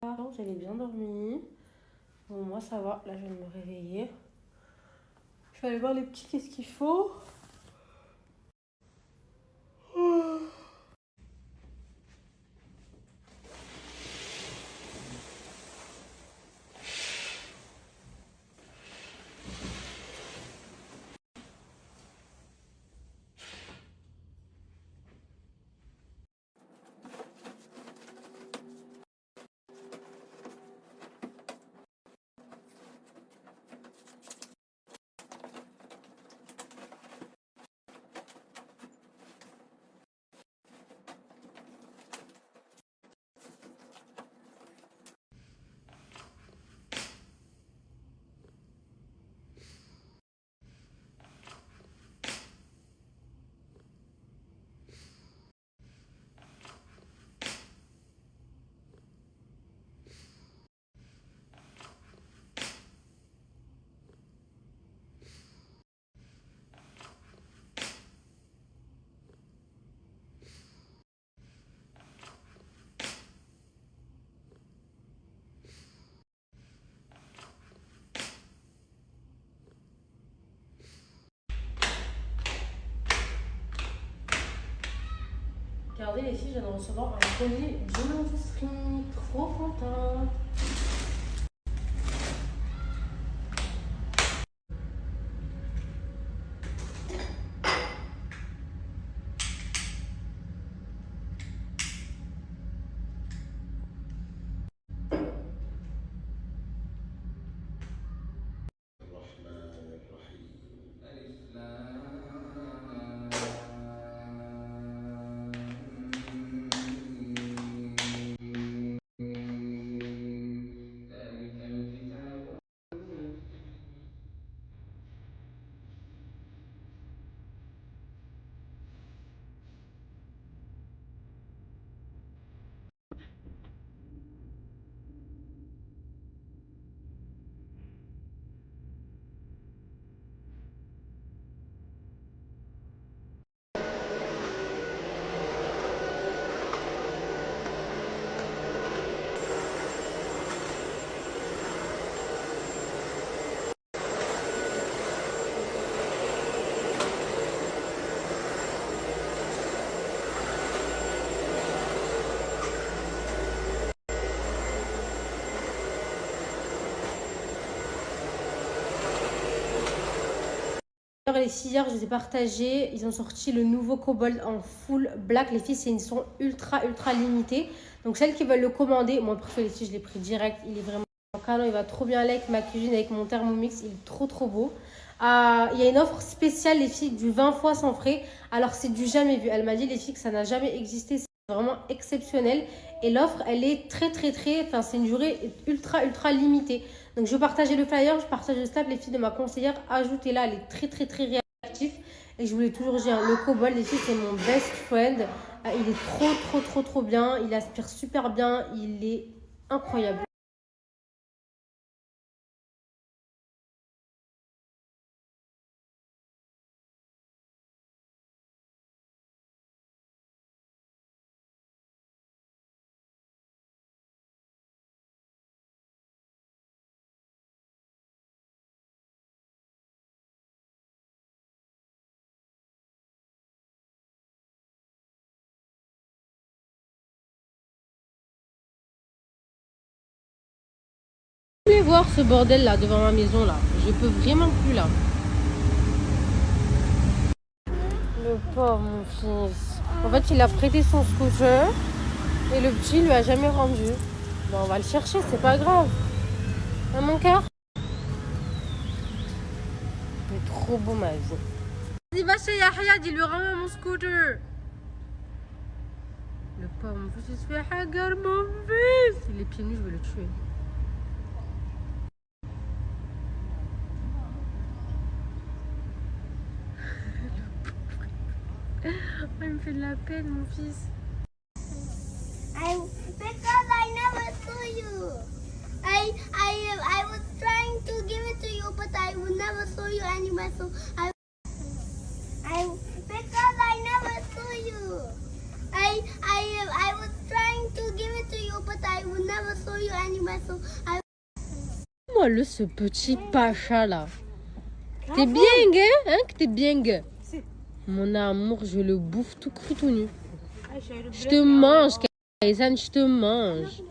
Vous avez bien dormi? Bon, moi ça va, là je viens de me réveiller. Je vais aller voir les petits, qu'est-ce qu'il faut. Regardez les filles, je viens de recevoir un colis d'une industrie. Trop contente. Les filles, hier, je les ai partagées. Ils ont sorti le nouveau Cobalt en full black. Les filles, c'est une édition ultra limitée. Donc, celles qui veulent le commander, moi, perso, les filles, je l'ai pris direct. Il est vraiment canon. Il va trop bien aller avec ma cuisine, avec mon Thermomix. Il est trop beau. Il y a une offre spéciale, les filles, du 20 fois sans frais. Alors, c'est du jamais vu. Elle m'a dit, les filles, que ça n'a jamais existé. C'est vraiment exceptionnel. Et l'offre, elle est très. Enfin, c'est une durée ultra limitée. Donc, je vais partager le flyer, je partage le snap, les filles de ma conseillère. Ajoutez-la, elle est très réactive. Et je voulais toujours dire, le Cobalt, les filles, c'est mon best friend. Il est trop bien. Il aspire super bien. Il est incroyable. Je voulais voir ce bordel là devant ma maison là. Je peux vraiment plus là. Le pauvre mon fils. En fait, il a prêté son scooter et le petit lui a jamais rendu. Bon, on va le chercher, c'est pas grave. Hein, mon cœur? Il est trop beau ma vie. Vas-y, va chez Yahya, dis-lui rends mon scooter. Le pauvre mon fils, il se fait hagar mon fils. Il est pieds nus, je vais le tuer. Oh, il me fait de la peine, mon fils. Because I never saw you. I was trying to give it to you, but I never saw you anywhere. So because I never saw you. I was trying to give it to you, but I never saw you so I Moi, ce petit pacha là. T'es bien, hein? Que t'es bien, gay. Mon amour, je le bouffe tout cru, tout nu. Je te mange, Kaisan, je te mange.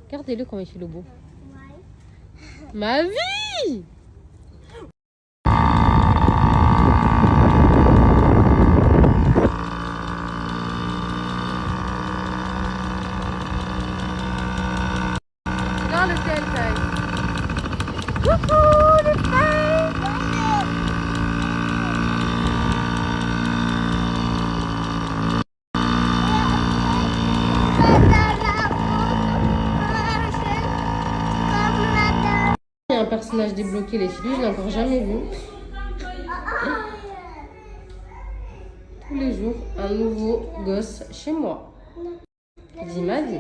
Regardez-le comment il fait le beau. Ma vie! Regarde le ciel, Kai. Coucou, les filles! Il y a un personnage débloqué, les filles, je l'ai encore jamais vu. Tous les jours, un nouveau gosse chez moi. Dis ma vie.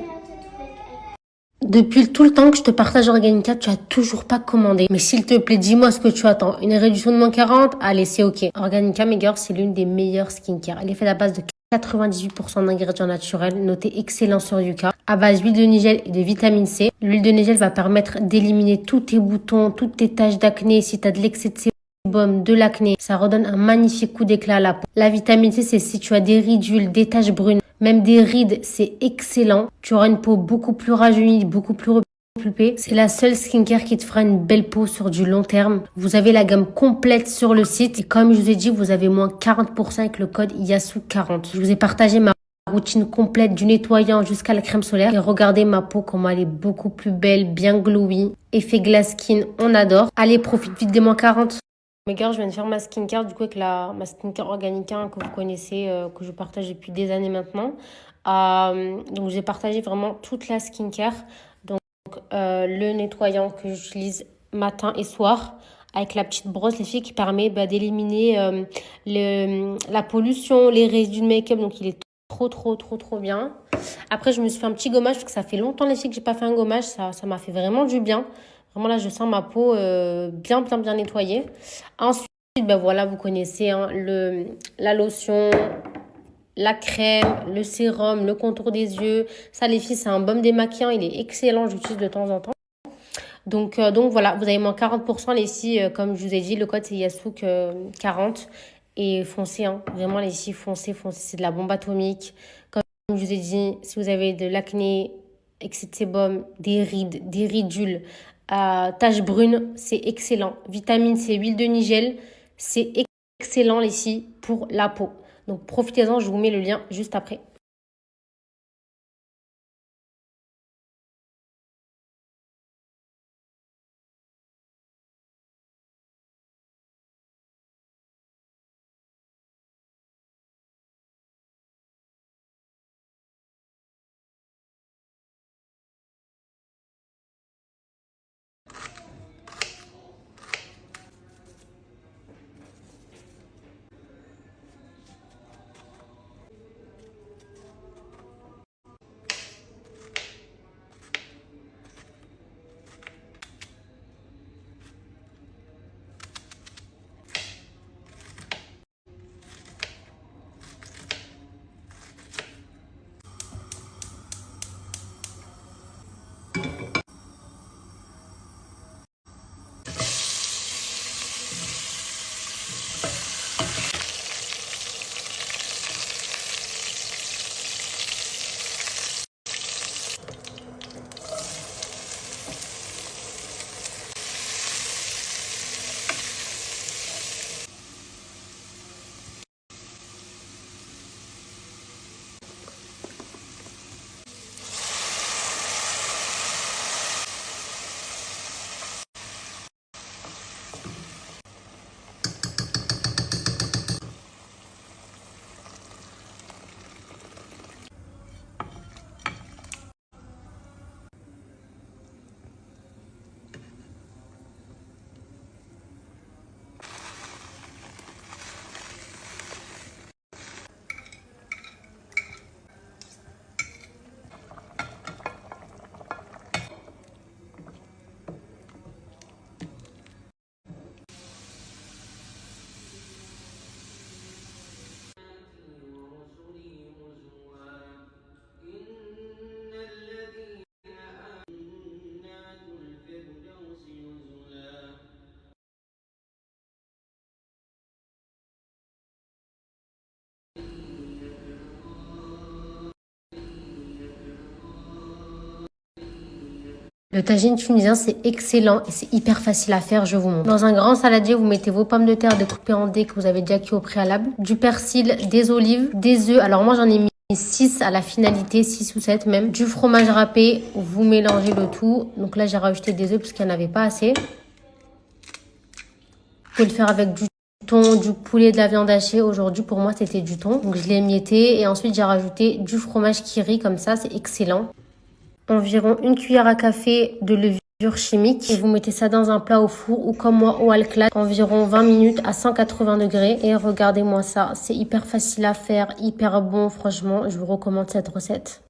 Depuis tout le temps que je te partage Organica, tu as toujours pas commandé. Mais s'il te plaît, dis-moi ce que tu attends. Une réduction de moins 40? Allez, c'est ok. Organica, mes gars, c'est l'une des meilleures skincare. Elle est faite à base de 98% d'ingrédients naturels, notés excellents sur Yuka, à base d'huile de nigel et de vitamine C. L'huile de nigel va permettre d'éliminer tous tes boutons, toutes tes taches d'acné. Si tu as de l'excès de sébum, de l'acné, ça redonne un magnifique coup d'éclat à la peau. La vitamine C, c'est si tu as des ridules, des taches brunes, même des rides, c'est excellent. Tu auras une peau beaucoup plus rajeunie, beaucoup plus repulpée. C'est la seule skincare qui te fera une belle peau sur du long terme. Vous avez la gamme complète sur le site. Et comme je vous ai dit, vous avez moins 40% avec le code YASU40. Je vous ai partagé ma routine complète du nettoyant jusqu'à la crème solaire. Et regardez ma peau, comment elle est beaucoup plus belle, bien glowy. Effet glass skin, on adore. Allez, profite vite des moins 40. Mes gars, je viens de faire ma skincare du coup avec ma skincare Organica que vous connaissez, que je partage depuis des années maintenant. Donc j'ai partagé vraiment toute la skincare. Donc le nettoyant que j'utilise matin et soir avec la petite brosse les filles qui permet d'éliminer la pollution, les résidus de make-up. Donc il est trop bien. Après je me suis fait un petit gommage parce que ça fait longtemps les filles que j'ai pas fait un gommage. Ça m'a fait vraiment du bien. Vraiment, là, je sens ma peau bien nettoyée. Ensuite, voilà, vous connaissez hein, la lotion, la crème, le sérum, le contour des yeux. Ça, les filles, c'est un baume démaquillant. Il est excellent, j'utilise de temps en temps. Donc voilà, vous avez moins 40% les filles. Comme je vous ai dit, le code, c'est Yasouk40. Et foncez, hein, vraiment, les filles, foncez. C'est de la bombe atomique. Comme je vous ai dit, si vous avez de l'acné, excès de sébum, des rides, des ridules, taches brunes, c'est excellent. Vitamine C, huile de nigel, c'est excellent les filles pour la peau. Donc profitez-en, je vous mets le lien juste après. Le tagine tunisien, c'est excellent et c'est hyper facile à faire, je vous montre. Dans un grand saladier, vous mettez vos pommes de terre découpées en dés que vous avez déjà cuit au préalable, du persil, des olives, des œufs. Alors moi, j'en ai mis 6 à la finalité, 6 ou 7 même. Du fromage râpé, vous mélangez le tout. Donc là, j'ai rajouté des œufs parce qu'il n'y en avait pas assez. Vous pouvez le faire avec du thon, du poulet, de la viande hachée. Aujourd'hui, pour moi, c'était du thon. Donc je l'ai émietté et ensuite, j'ai rajouté du fromage qui rit comme ça, c'est excellent. Environ 1 cuillère à café de levure chimique et vous mettez ça dans un plat au four ou comme moi au halclad environ 20 minutes à 180 degrés et regardez-moi ça, c'est hyper facile à faire, hyper bon, franchement je vous recommande cette recette.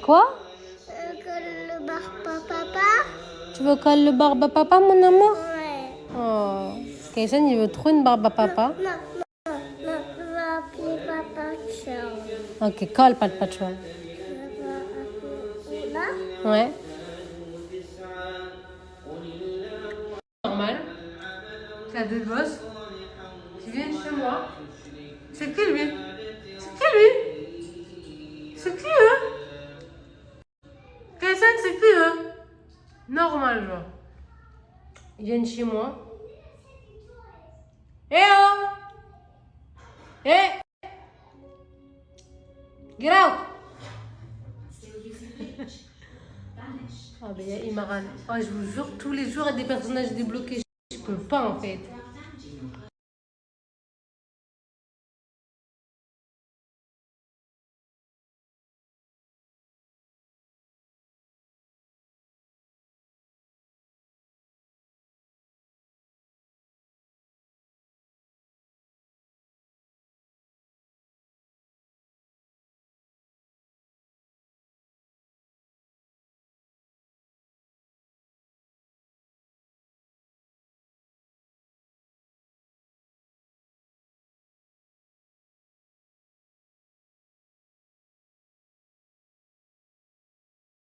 Quoi? Le barbe papa. Tu veux coller le barbe à papa mon amour? Ouais. Oh, Kaysen il veut trop une barbe à papa. Non, le papa ciao. Ok, colle pas de patchouli. Là. Ouais. Normal. T'as deux gosses qui viennent chez moi. C'est qui lui? C'est qui lui? C'est qui eux? Kaysen, c'est qui eux? Normal, genre. Ils viennent chez moi. Eh oh! Eh! Get out! Ah ben il y a Imaran. Oh, je vous jure, tous les jours il y a des personnages débloqués. Je peux pas en fait.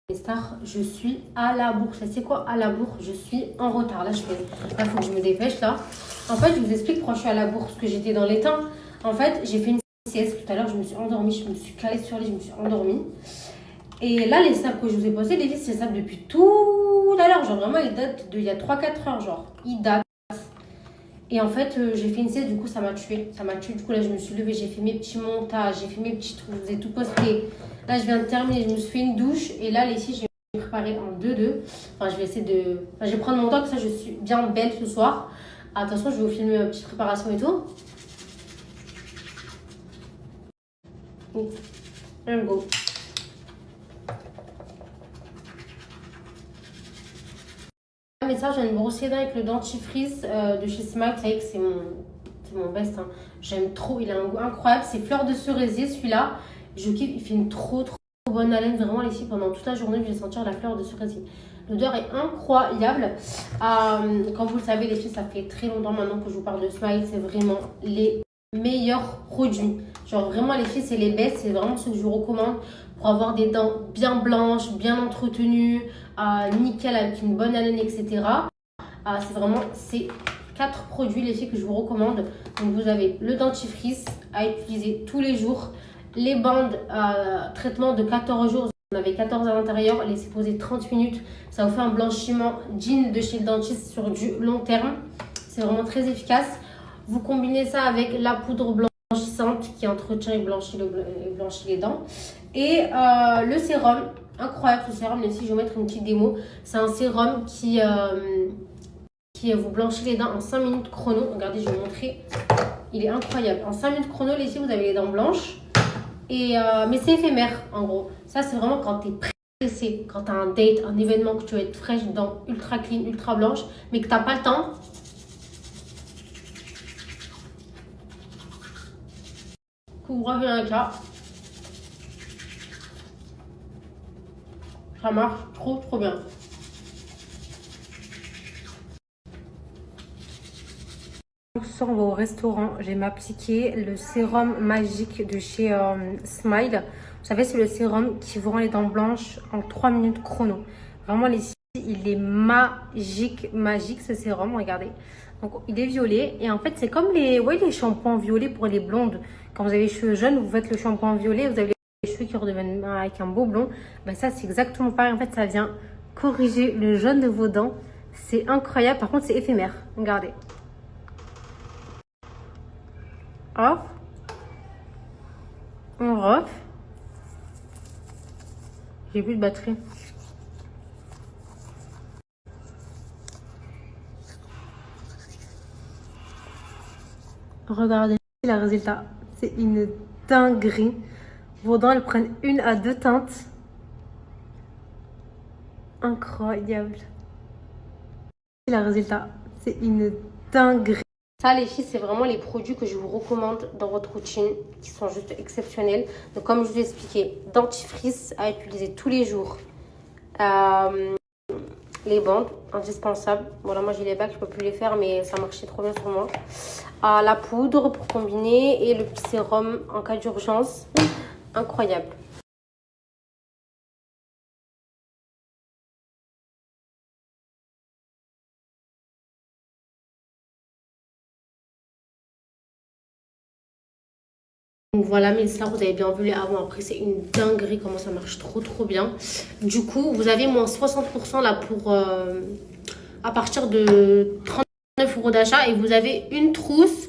Les stars, je suis à la bourre. C'est quoi à la bourre? Je suis en retard. Là, il faut que je me dépêche là. En fait, je vous explique pourquoi je suis à la bourre. Parce que j'étais dans les temps. En fait, j'ai fait une sieste tout à l'heure. Je me suis endormie. Je me suis calée sur le lit. Je me suis endormie. Et là, les snaps que je vous ai postés, les vis, c'est snaps depuis tout à l'heure. Genre vraiment, ils datent d'il y a 3-4 heures. Genre, ils datent. Et en fait, j'ai fait une sieste, du coup, ça m'a tué. Ça m'a tué. Du coup, là, je me suis levée, j'ai fait mes petits montages, j'ai fait mes petits trucs, je vous ai tout posté. Là, je viens de terminer, je me suis fait une douche. Et là, les filles, je vais me préparer en 2-2. Enfin, je vais essayer de. Enfin, je vais prendre mon temps, que ça, je suis bien belle ce soir. Attention, je vais vous filmer ma petite préparation et tout. Let's go. Mais ça, je viens de me brosser les dents avec le dentifrice de chez Smile. Vous savez que c'est mon best. Hein. J'aime trop, il a un goût incroyable. C'est fleur de cerisier celui-là. Je kiffe, il fait une trop bonne haleine. Vraiment, les filles, pendant toute la journée, je vais sentir la fleur de cerisier. L'odeur est incroyable. Comme vous le savez, les filles, ça fait très longtemps maintenant que je vous parle de Smile. C'est vraiment les meilleurs produits. Genre vraiment, les filles, c'est les best. C'est vraiment ce que je vous recommande pour avoir des dents bien blanches, bien entretenues, nickel avec une bonne haleine, etc. C'est vraiment ces 4 produits, les filles, que je vous recommande. Donc vous avez le dentifrice à utiliser tous les jours, les bandes traitement de 14 jours, vous en avez 14 à l'intérieur, laissez poser 30 minutes, ça vous fait un blanchiment digne de chez le dentiste sur du long terme. C'est vraiment très efficace. Vous combinez ça avec la poudre blanchissante qui entretient et blanchit les dents. Et le sérum, incroyable ce sérum, les filles, je vais vous mettre une petite démo. C'est un sérum qui vous blanchit les dents en 5 minutes chrono. Regardez, je vais vous montrer. Il est incroyable. En 5 minutes chrono, les filles, vous avez les dents blanches. Mais c'est éphémère, en gros. Ça, c'est vraiment quand tu es pressé, quand tu as un date, un événement, que tu veux être fraîche, dents ultra clean, ultra blanche, mais que tu n'as pas le temps. Couvre-œil avec ça. Ça marche trop bien. Ce soir, on va au restaurant. J'ai m'appliqué le sérum magique de chez Smile. Vous savez, c'est le sérum qui vous rend les dents blanches en 3 minutes chrono. Vraiment, les filles, il est magique ce sérum. Regardez. Donc, il est violet. Et en fait, c'est comme les shampoings violets pour les blondes. Quand vous avez les cheveux jaunes, vous faites le shampoing violet. Vous avez Les cheveux qui redeviennent avec un beau blond, bah ça c'est exactement pareil. En fait, ça vient corriger le jaune de vos dents. C'est incroyable. Par contre, c'est éphémère. Regardez. Hop. On refait. J'ai plus de batterie. Regardez le résultat. C'est une dinguerie. Vos dents, elles prennent 1 à 2 teintes. Incroyable. Le résultat. C'est une dinguerie. Ça, les filles, c'est vraiment les produits que je vous recommande dans votre routine, qui sont juste exceptionnels. Donc, comme je vous ai expliqué, dentifrice à utiliser tous les jours. Les bandes, indispensables. Voilà, moi j'ai les bacs, je peux plus les faire, mais ça marchait trop bien sur moi. La poudre pour combiner et le petit sérum en cas d'urgence. Incroyable. Donc voilà mes stars, vous avez bien vu les avant après, c'est une dinguerie comment ça marche trop bien. Du coup, vous avez moins 60% là pour à partir de 39 € d'achat et vous avez une trousse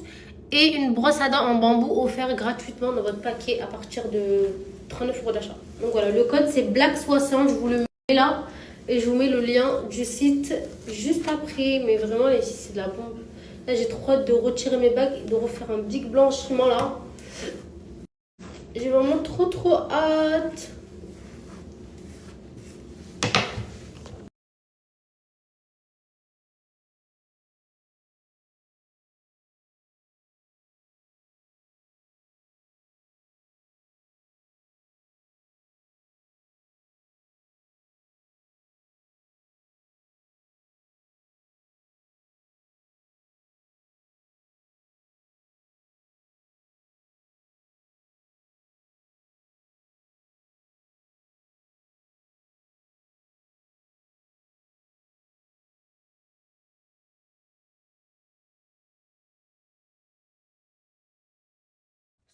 et une brosse à dents en bambou offert gratuitement dans votre paquet à partir de 39 € d'achat. Donc voilà, le code c'est Black60, je vous le mets là et je vous mets le lien du site juste après. Mais vraiment les filles, c'est de la bombe. Là j'ai trop hâte de retirer mes bagues et de refaire un big blanchiment là. J'ai vraiment trop hâte.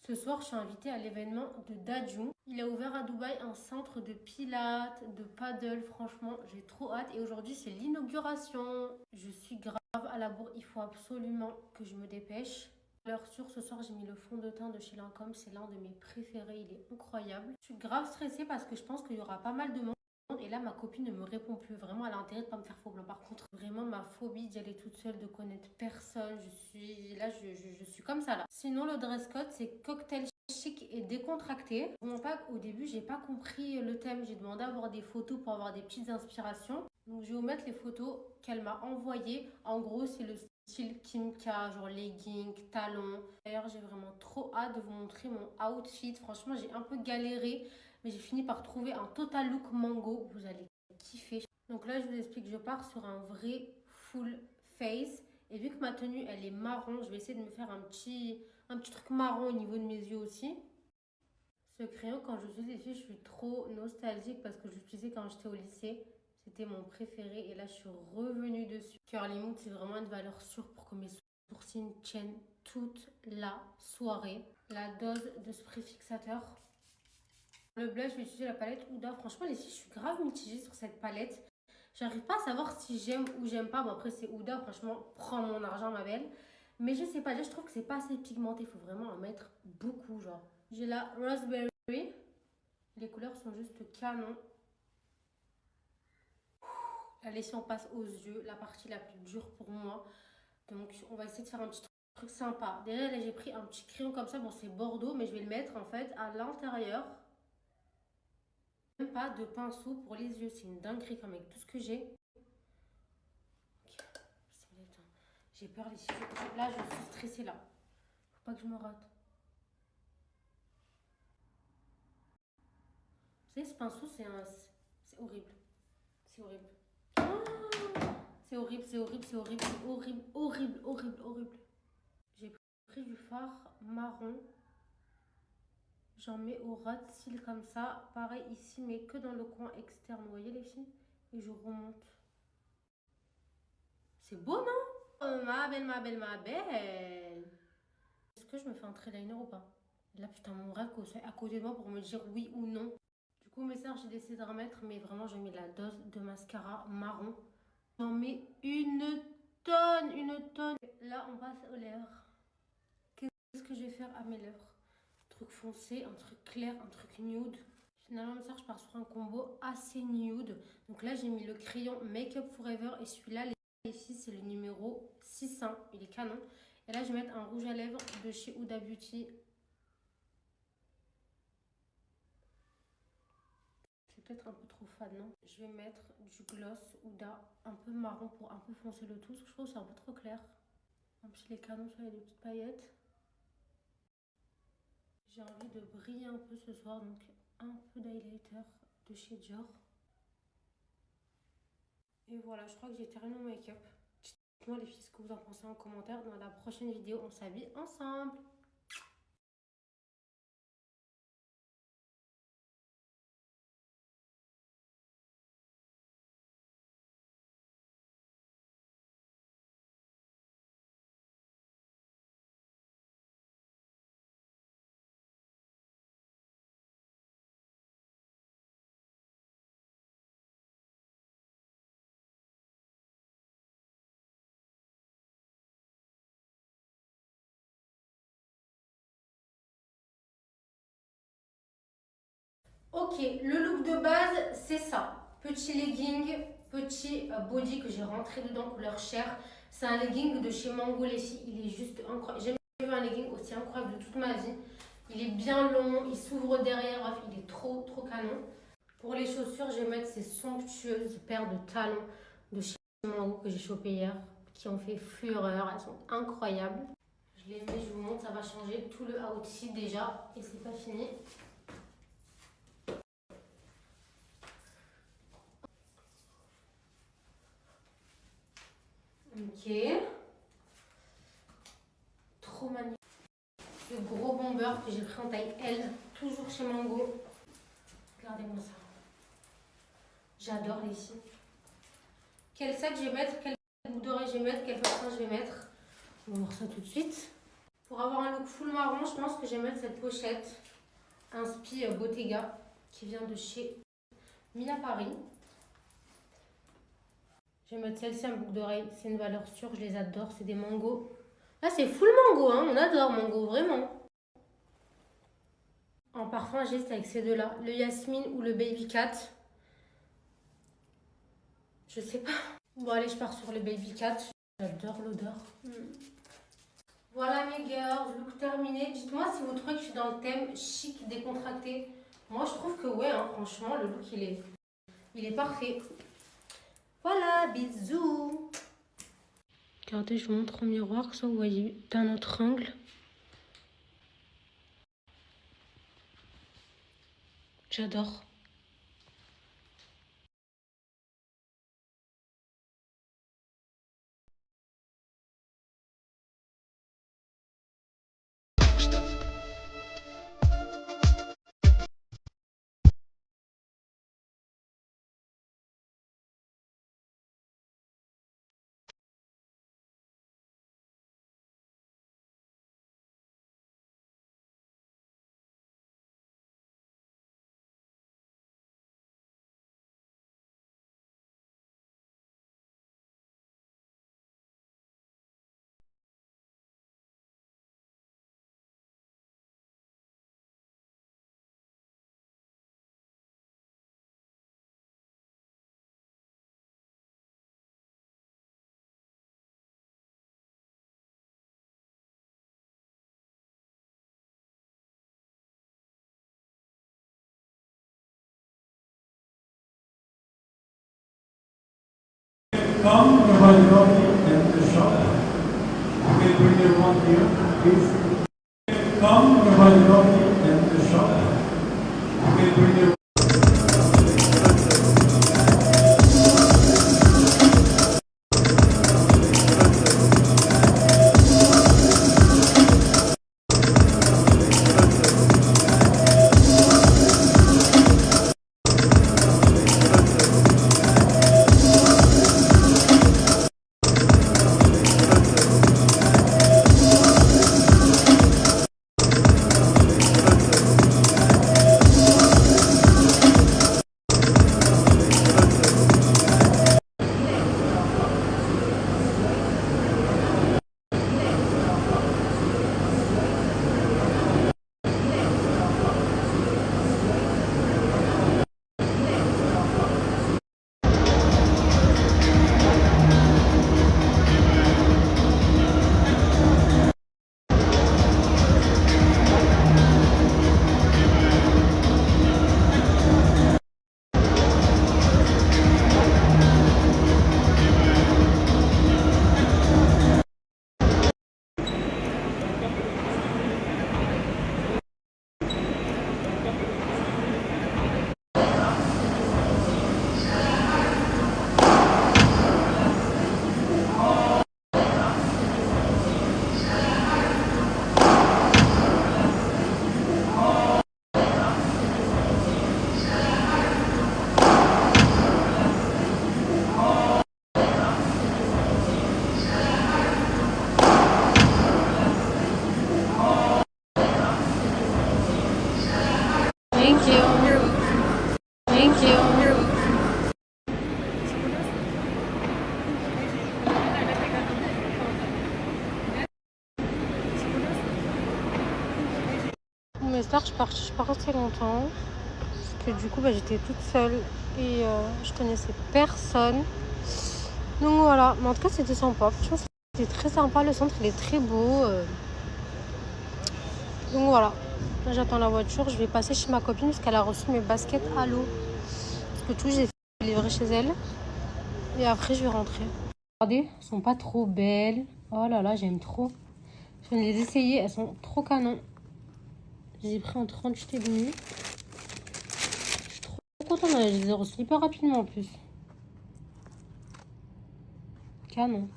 Ce soir, je suis invitée à l'événement de Dadju. Il a ouvert à Dubaï un centre de pilates, de paddle. Franchement, j'ai trop hâte. Et aujourd'hui, c'est l'inauguration. Je suis grave à la bourre. Il faut absolument que je me dépêche. Alors sur ce soir, j'ai mis le fond de teint de chez Lancôme. C'est l'un de mes préférés. Il est incroyable. Je suis grave stressée parce que je pense qu'il y aura pas mal de monde. Et là, ma copine ne me répond plus. Vraiment, elle a intérêt de ne pas me faire faux blanc. Par contre, vraiment, ma phobie d'y aller toute seule, de connaître personne. Je suis comme ça là. Sinon, le dress code, c'est cocktail chic et décontracté. Bon, pas, au début, j'ai pas compris le thème. J'ai demandé à voir des photos pour avoir des petites inspirations. Donc, je vais vous mettre les photos qu'elle m'a envoyées. En gros, c'est le style Kim K, genre leggings, talons. D'ailleurs, j'ai vraiment trop hâte de vous montrer mon outfit. Franchement, j'ai un peu galéré. Mais j'ai fini par trouver un total look mango. Vous allez kiffer. Donc là, je vous explique, je pars sur un vrai full face. Et vu que ma tenue, elle est marron, je vais essayer de me faire un petit truc marron au niveau de mes yeux aussi. Ce crayon, quand je l'utilise, les filles, je suis trop nostalgique parce que je l'utilisais quand j'étais au lycée. C'était mon préféré et là, je suis revenue dessus. Curly Mood, c'est vraiment une valeur sûre pour que mes sourcils tiennent toute la soirée. La dose de spray fixateur. Le blush, je vais utiliser la palette Huda. Franchement, les filles, je suis grave mitigée sur cette palette. J'arrive pas à savoir si j'aime ou j'aime pas. Bon, après, c'est Huda. Franchement, prends mon argent, ma belle. Mais je sais pas, là, je trouve que c'est pas assez pigmenté. Il faut vraiment en mettre beaucoup, genre. J'ai la Raspberry. Les couleurs sont juste canon. Allez, si on passe aux yeux, la partie la plus dure pour moi. Donc, on va essayer de faire un petit truc sympa. Derrière, là, j'ai pris un petit crayon comme ça. Bon, c'est Bordeaux, mais je vais le mettre, en fait, à l'intérieur. Même pas de pinceau pour les yeux, c'est une dinguerie comme avec tout ce que j'ai. Okay. J'ai peur les yeux. Là, je suis stressée là. Faut pas que je me rate. Vous savez, ce pinceau, c'est horrible. C'est horrible. C'est horrible, c'est horrible, c'est horrible, c'est horrible, horrible, horrible, horrible. J'ai pris du fard marron. J'en mets au ras de cils comme ça. Pareil ici, mais que dans le coin externe. Vous voyez les filles? Et je remonte. C'est beau, non? Oh, ma belle, ma belle, ma belle. Est-ce que je me fais un trait liner ou pas? Là, putain, mon rêve qu'on soit à côté de moi pour me dire oui ou non. Du coup, mes sœurs, j'ai décidé de remettre, mais vraiment, je mets la dose de mascara marron. J'en mets une tonne, une tonne. Là, on passe aux lèvres. Qu'est-ce que je vais faire à mes lèvres? Un truc foncé, un truc clair, un truc nude. Finalement, mes sœurs, je pars sur un combo assez nude. Donc là, j'ai mis le crayon Make Up Forever et celui-là, les filles, c'est le numéro 600. Il est canon. Et là, je vais mettre un rouge à lèvres de chez Huda Beauty. C'est peut-être un peu trop fade, non? Je vais mettre du gloss Huda, un peu marron pour un peu foncer le tout. Parce que je trouve que c'est un peu trop clair. Un petit les canons, il y a des petites paillettes. J'ai envie de briller un peu ce soir, donc un peu d'highlighter de chez Dior. Et voilà, je crois que j'ai terminé mon make-up. Dites-moi les filles ce que vous en pensez en commentaire. Dans la prochaine vidéo, on s'habille ensemble. Ok, le look de base, c'est ça. Petit legging, petit body que j'ai rentré dedans couleur chair. C'est un legging de chez Mango, les filles. Il est juste incroyable. J'ai jamais vu un legging aussi incroyable de toute ma vie. Il est bien long, il s'ouvre derrière. Bref, il est trop, trop canon. Pour les chaussures, je vais mettre ces somptueuses paires de talons de chez Mango que j'ai chopé hier. Qui ont fait fureur. Elles sont incroyables. Je les mets, je vous montre, ça va changer tout le outfit déjà. Et c'est pas fini. Ok. Trop magnifique. Ce gros bomber que j'ai pris en taille L, toujours chez Mango. Regardez-moi ça. J'adore les filles. Quel sac je vais mettre, quelle boucle d'oreille je vais mettre, quel parfum je vais mettre. On va voir ça tout de suite. Pour avoir un look full marron, je pense que je vais mettre cette pochette Inspi Bottega qui vient de chez Mila Paris. Je vais mettre celle-ci en boucle d'oreille. C'est une valeur sûre, je les adore. C'est des mangos. Là, c'est full mango, hein. On adore mango, vraiment. En parfum, j'hésite avec ces deux-là. Le Yasmine ou le Baby Cat. Je sais pas. Bon, allez, je pars sur le Baby Cat. J'adore l'odeur. Voilà mes girls, look terminé. Dites-moi si vous trouvez que je suis dans le thème chic, décontracté. Moi, je trouve que ouais, hein, franchement, le look, il est parfait. Voilà, bisous. Regardez, je vous montre au miroir, que ça vous voyez d'un autre angle. J'adore. Come, nobody in the shop. You can bring your one here, please. Come, nobody in the shop. You can bring your J'espère que je suis pas restée longtemps. Parce que du coup, j'étais toute seule et je connaissais personne. Donc voilà, mais en tout cas, c'était sympa. Je pense que c'était très sympa. Le centre, il est très beau. Donc voilà, là j'attends la voiture. Je vais passer chez ma copine parce qu'elle a reçu mes baskets à l'eau. Parce que tout, j'ai fait livrer chez elle. Et après, je vais rentrer. Regardez, elles sont pas trop belles. Oh là là, j'aime trop. Je viens de les essayer, elles sont trop canon. Je les ai pris en 38,5. Je suis trop contente, je les ai reçus hyper rapidement en plus. Canon.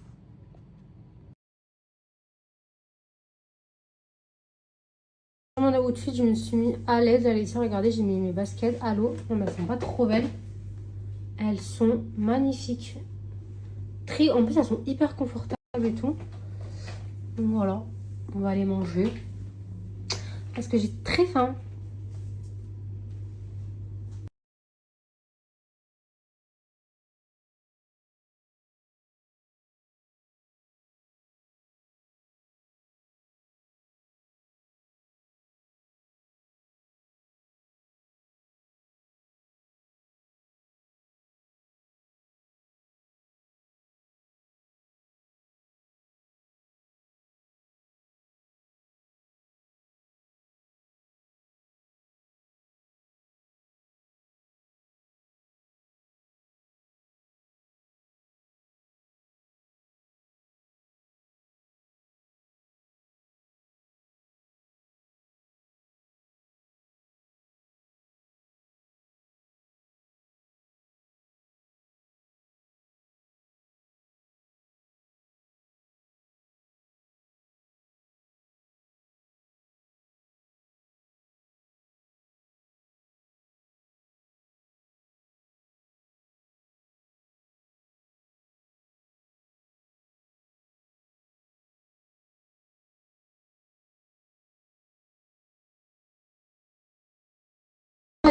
Mon outfit, je me suis mis à l'aise. Allez, ici, regardez, j'ai mis mes baskets à l'eau. Non, mais elles sont pas trop belles. Elles sont magnifiques. En plus, elles sont hyper confortables et tout. Donc voilà, on va aller manger. Parce que j'ai très faim.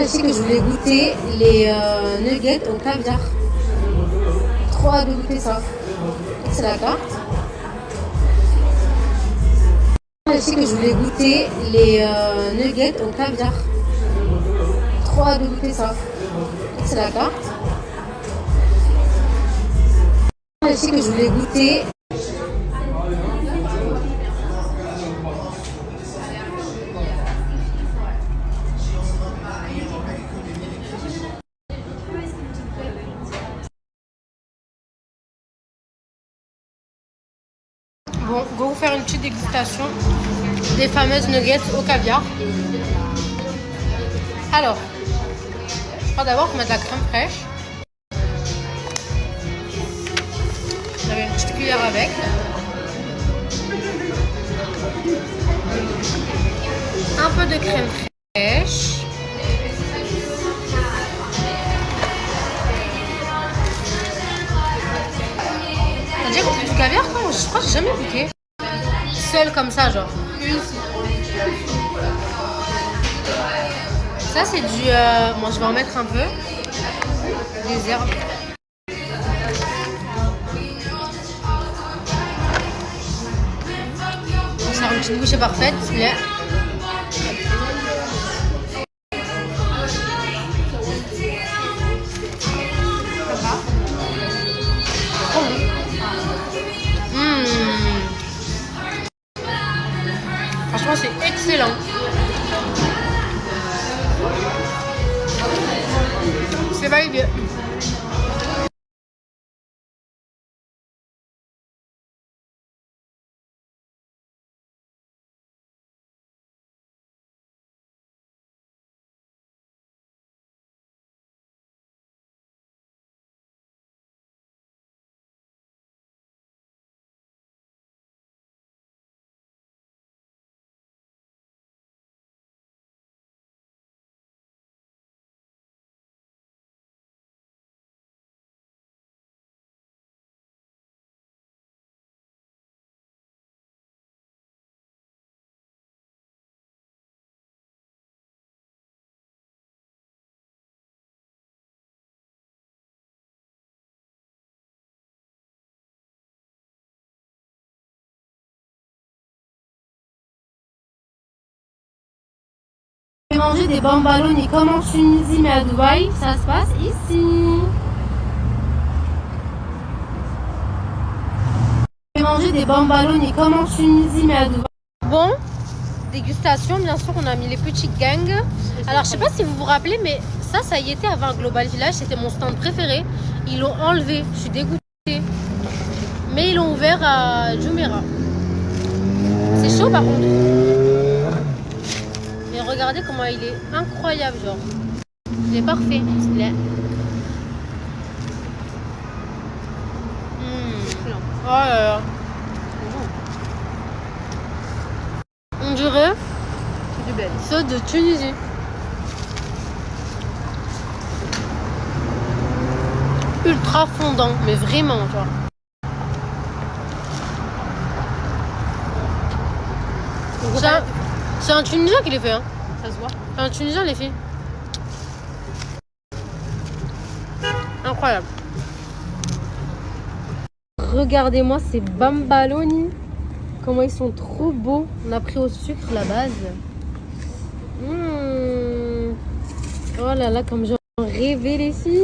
Ici que je voulais goûter les nuggets au caviar. Trop hâte de goûter ça. C'est la carte. Ici que je voulais goûter les nuggets au caviar. Trop hâte de goûter ça. C'est la carte. Ici que je voulais goûter. Bon, on va vous faire une petite dégustation des fameuses nuggets au caviar. Alors, je crois d'abord qu'on met de la crème fraîche. J'avais une petite cuillère avec. Un peu de crème fraîche. T'as déjà goûté du caviar quoi? Je crois que j'ai jamais goûté. Seul comme ça, genre. Ça, c'est du... Moi, je vais en mettre un peu. Des herbes. On sert une petite bouchée parfaite, s'il vous plaît. Franchement, c'est excellent. C'est validé. Manger des bambaloni comme en Tunisie mais à Dubaï, ça se passe ici. Manger des bambaloni comme en Tunisie mais à Dubaï. Bon, dégustation, bien sûr, on a mis les petites gangs. Alors, je sais pas si vous vous rappelez, mais ça y était avant Global Village, c'était mon stand préféré. Ils l'ont enlevé, je suis dégoûtée. Mais ils l'ont ouvert à Jumeirah. C'est chaud par contre. Mais regardez comment il est incroyable, genre. Il est parfait. Il est... Oh là là. On dirait C'est du bel. ceux de Tunisie. Ultra fondant, mais vraiment, genre. C'est un Tunisien qui les fait, hein. Ça se voit. C'est un Tunisien, les filles. Incroyable. Regardez-moi ces bambaloni. Comment ils sont trop beaux. On a pris au sucre la base. Oh là là, comme j'en rêvais, les filles.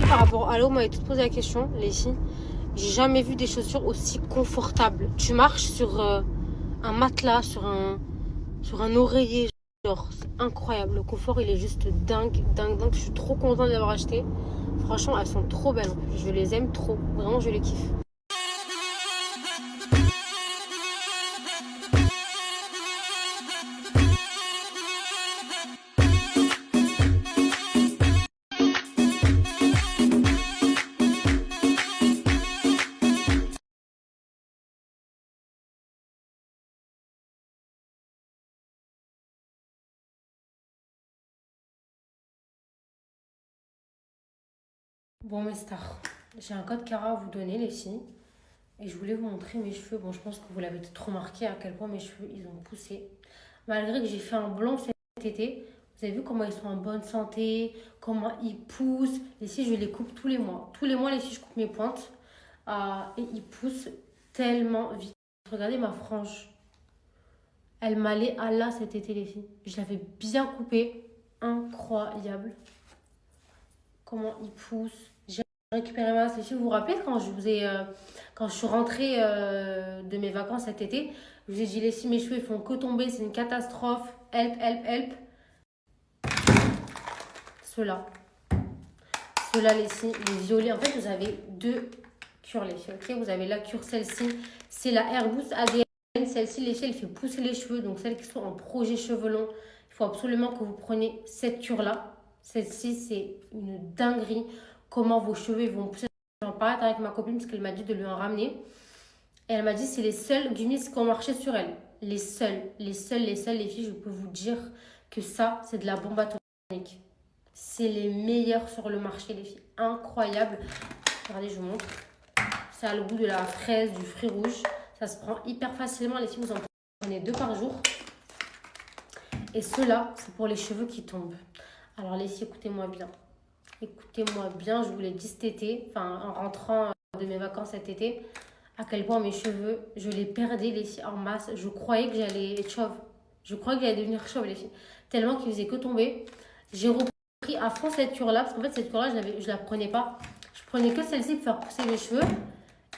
Par rapport à l'eau, on m'avait tout posé la question, les filles. J'ai jamais vu des chaussures aussi confortables. Tu marches sur un matelas, sur un oreiller, genre c'est incroyable. Le confort, il est juste dingue. Je suis trop contente de l'avoir acheté. Franchement, elles sont trop belles. Je les aime trop. Vraiment, je les kiffe. Bon mes stars, j'ai un code Cara à vous donner les filles. Et je voulais vous montrer mes cheveux. Bon, je pense que vous l'avez peut-être remarqué à quel point mes cheveux, ils ont poussé. Malgré que j'ai fait un blond cet été, vous avez vu comment ils sont en bonne santé, comment ils poussent. Les filles, je les coupe tous les mois. Tous les mois, les filles, je coupe mes pointes. Et ils poussent tellement vite. Regardez ma frange. Elle m'allait à là cet été, les filles. Je l'avais bien coupée. Incroyable. Comment ils poussent. J'ai récupéré ma les filles. Vous vous rappelez quand quand je suis rentrée de mes vacances cet été, je vous ai dit les filles, mes cheveux ils font que tomber, c'est une catastrophe. Help. Ceux-là. Ceux-là, les filles, les violets. En fait, vous avez deux cures, les filles. Ok, vous avez la cure, celle-ci, c'est la Air Boost ADN. Celle-ci, les filles, elle fait pousser les cheveux. Donc, celles qui sont en projet cheveux longs, il faut absolument que vous preniez cette cure-là. Celle-ci, c'est une dinguerie. Comment vos cheveux vont pousser. J'en parlais avec ma copine parce qu'elle m'a dit de lui en ramener. Et elle m'a dit c'est les seuls Guinness qui ont marché sur elle. Les seuls, les filles, je peux vous dire que ça, c'est de la bombe atomique. C'est les meilleurs sur le marché, les filles. Incroyable. Regardez, je vous montre. Ça a le goût de la fraise, du fruit rouge. Ça se prend hyper facilement. Les filles, vous en prenez 2 par jour. Et ceux-là, c'est pour les cheveux qui tombent. Alors les filles, écoutez-moi bien. Écoutez-moi bien, je vous l'ai dit cet été, enfin en rentrant de mes vacances cet été, à quel point mes cheveux, je les perdais les filles en masse. Je croyais que j'allais être chauve. Je croyais que j'allais devenir chauve les filles. Tellement qu'ils faisaient que tomber. J'ai repris à fond cette cure-là, parce qu'en fait cette cure-là, je la prenais pas. Je prenais que celle-ci pour faire pousser les cheveux.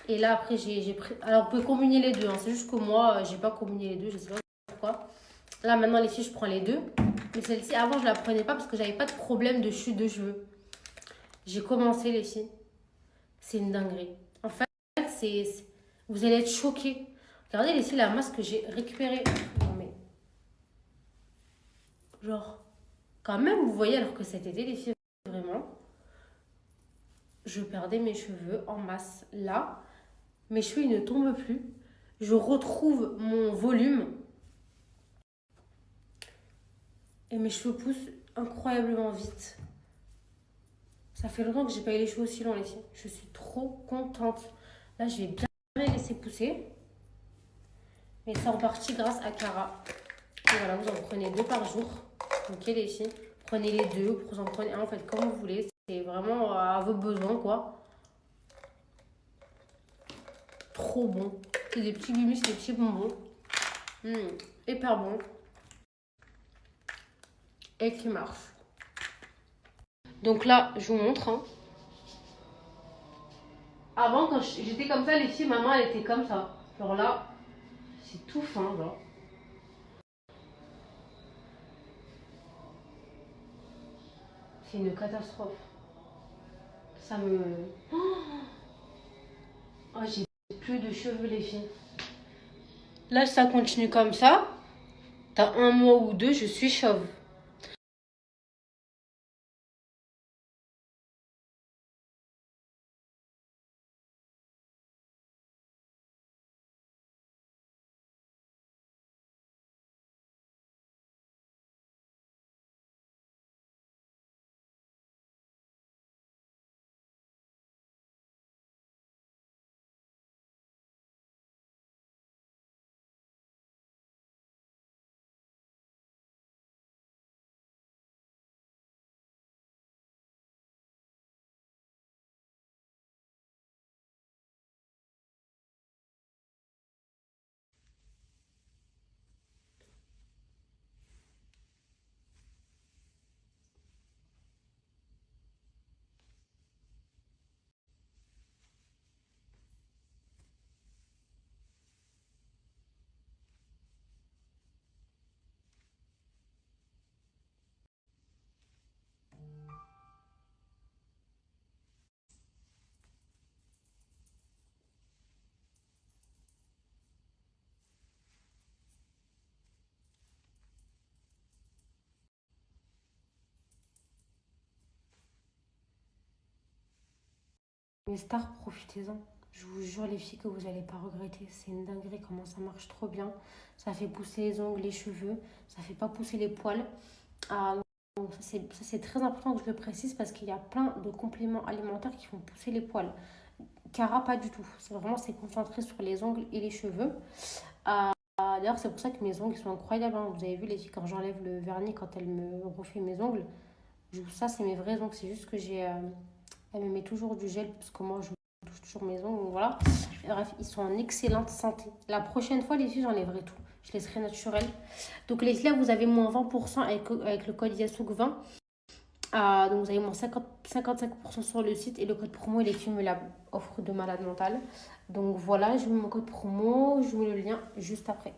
Et là après, j'ai pris... Alors vous pouvez combiner les deux, hein. C'est juste que moi, j'ai pas combiné les deux, je sais pas pourquoi. Là maintenant les filles, je prends les deux. Mais celle-ci, avant, je la prenais pas parce que j'avais pas de problème de chute de cheveux. J'ai commencé, les filles. C'est une dinguerie. En fait, vous allez être choqués. Regardez, les filles, la masse que j'ai récupérée. Non, mais... Genre, quand même, vous voyez, alors que cet été, les filles, vraiment, je perdais mes cheveux en masse. Là, mes cheveux, ils ne tombent plus. Je retrouve mon volume. Et mes cheveux poussent incroyablement vite. Ça fait longtemps que j'ai pas eu les cheveux aussi longs, les filles. Je suis trop contente. Là, je vais bien les laisser pousser. Mais c'est en partie grâce à Cara. Et voilà, vous en prenez 2 par jour. Ok, les filles. Prenez les 2, vous en prenez un, en fait, comme vous voulez. C'est vraiment à vos besoins, quoi. Trop bon. C'est des petits gummies, c'est des petits bonbons. Hyper bon. Et qui marche. Donc là, je vous montre. Hein. Avant, quand j'étais comme ça, les filles, maman, elle était comme ça. Genre là, c'est tout fin, genre. C'est une catastrophe. Ça me... Oh, j'ai plus de cheveux, les filles. Là, ça continue comme ça. Dans 1 mois ou 2, je suis chauve. Les stars, profitez-en. Je vous jure, les filles, que vous n'allez pas regretter. C'est une dinguerie comment ça marche trop bien. Ça fait pousser les ongles, les cheveux. Ça fait pas pousser les poils. Ah, donc ça, c'est très important que je le précise parce qu'il y a plein de compléments alimentaires qui font pousser les poils. Cara, pas du tout. C'est concentré sur les ongles et les cheveux. D'ailleurs, c'est pour ça que mes ongles sont incroyables. Hein. Vous avez vu, les filles, quand j'enlève le vernis, quand elle me refait mes ongles, ça, c'est mes vrais ongles. C'est juste que elle me met toujours du gel parce que moi, je touche toujours mes ongles. Donc voilà. Bref, ils sont en excellente santé. La prochaine fois, les filles, j'enlèverai tout. Je laisserai naturel. Donc, les filles, là, vous avez moins 20% avec le code YASOUK20. Donc, vous avez moins 55% sur le site et le code promo, il est cumulable. Offre de malade mentale. Donc, voilà, je vous mets mon code promo. Je vous mets le lien juste après.